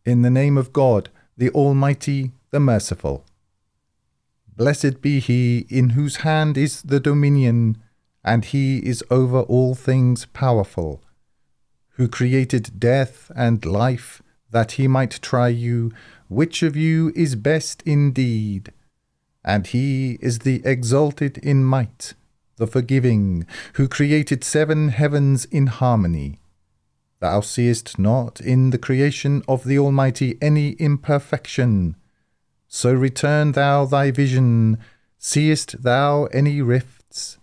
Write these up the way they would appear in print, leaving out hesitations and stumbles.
In the name of God, the Almighty, the Merciful. Blessed be he in whose hand is the dominion, and he is over all things powerful, who created death and life, that he might try you, which of you is best indeed. And he is the exalted in might, the forgiving, who created 7 heavens in harmony. Thou seest not in the creation of the Almighty any imperfection. So return thou thy vision. Seest thou any rifts?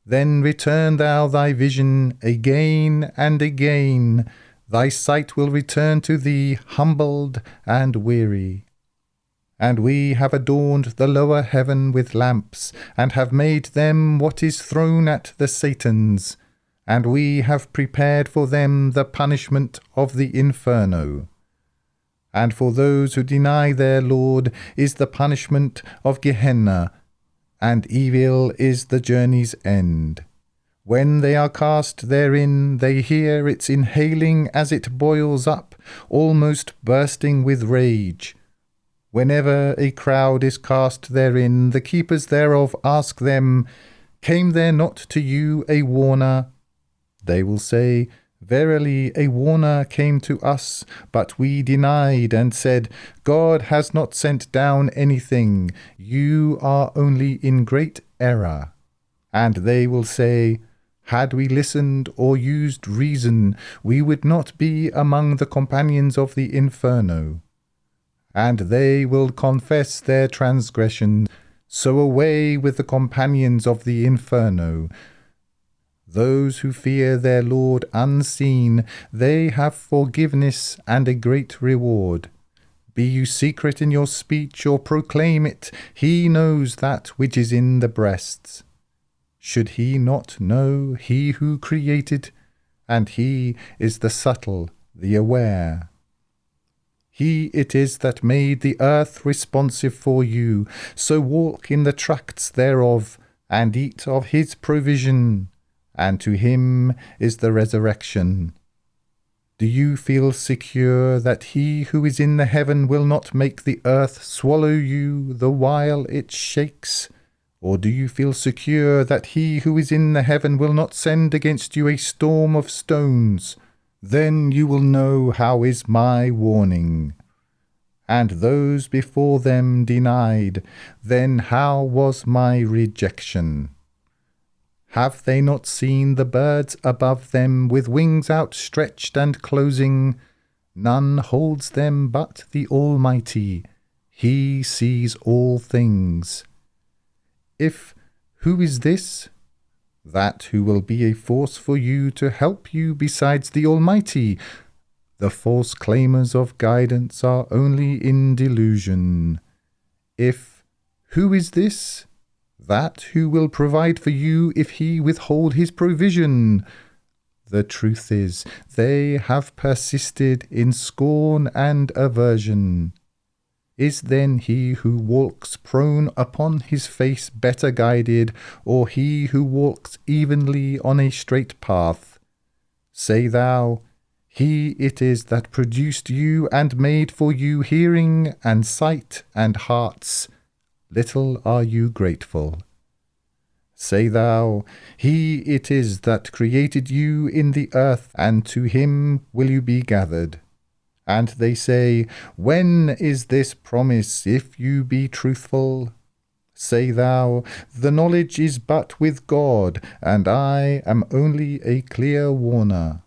Then return thou thy vision again and again. Thy sight will return to thee humbled and weary. And we have adorned the lower heaven with lamps, and have made them what is thrown at the Satans, and we have prepared for them the punishment of the inferno. And for those who deny their Lord is the punishment of Gehenna, and evil is the journey's end. When they are cast therein, they hear its inhaling as it boils up, almost bursting with rage. Whenever a crowd is cast therein, the keepers thereof ask them, Came there not to you a warner? They will say, Verily a warner came to us, but we denied and said, God has not sent down anything, you are only in great error. And they will say, Had we listened or used reason, we would not be among the companions of the inferno. And they will confess their transgression, so away with the companions of the inferno. Those who fear their Lord unseen, they have forgiveness and a great reward. Be you secret in your speech or proclaim it, he knows that which is in the breasts. Should he not know, he who created? And he is the subtle, the aware. He it is that made the earth responsive for you, so walk in the tracts thereof, and eat of his provision. And to him is the resurrection. Do you feel secure that he who is in the heaven will not make the earth swallow you the while it shakes? Or do you feel secure that he who is in the heaven will not send against you a storm of stones? Then you will know how is my warning. And those before them denied, then how was my rejection? Have they not seen the birds above them with wings outstretched and closing? None holds them but the Almighty. He sees all things. If who is this? That who will be a force for you to help you besides the Almighty. The false claimers of guidance are only in delusion. If who is this? That who will provide for you if he withhold his provision. The truth is, they have persisted in scorn and aversion. Is then he who walks prone upon his face better guided, or he who walks evenly on a straight path? Say thou, He it is that produced you and made for you hearing and sight and hearts. Little are you grateful. Say thou, He it is that created you in the earth, and to him will you be gathered. And they say, When is this promise, if you be truthful? Say thou, The knowledge is but with God, and I am only a clear warner.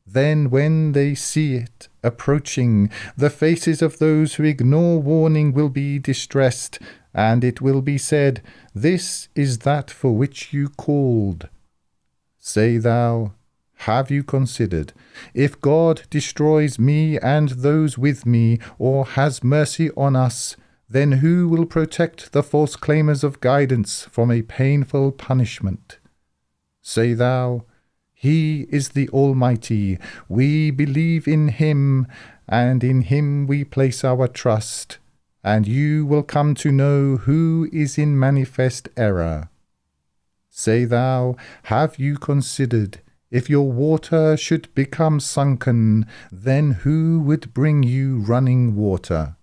Then when they see it approaching, the faces of those who ignore warning will be distressed, and it will be said, This is that for which you called. Say thou, Have you considered, if God destroys me and those with me, or has mercy on us, then who will protect the false claimers of guidance from a painful punishment? Say thou, He is the Almighty, we believe in him, and in him we place our trust, and you will come to know who is in manifest error. Say thou, Have you considered, If your water should become sunken, then who would bring you running water?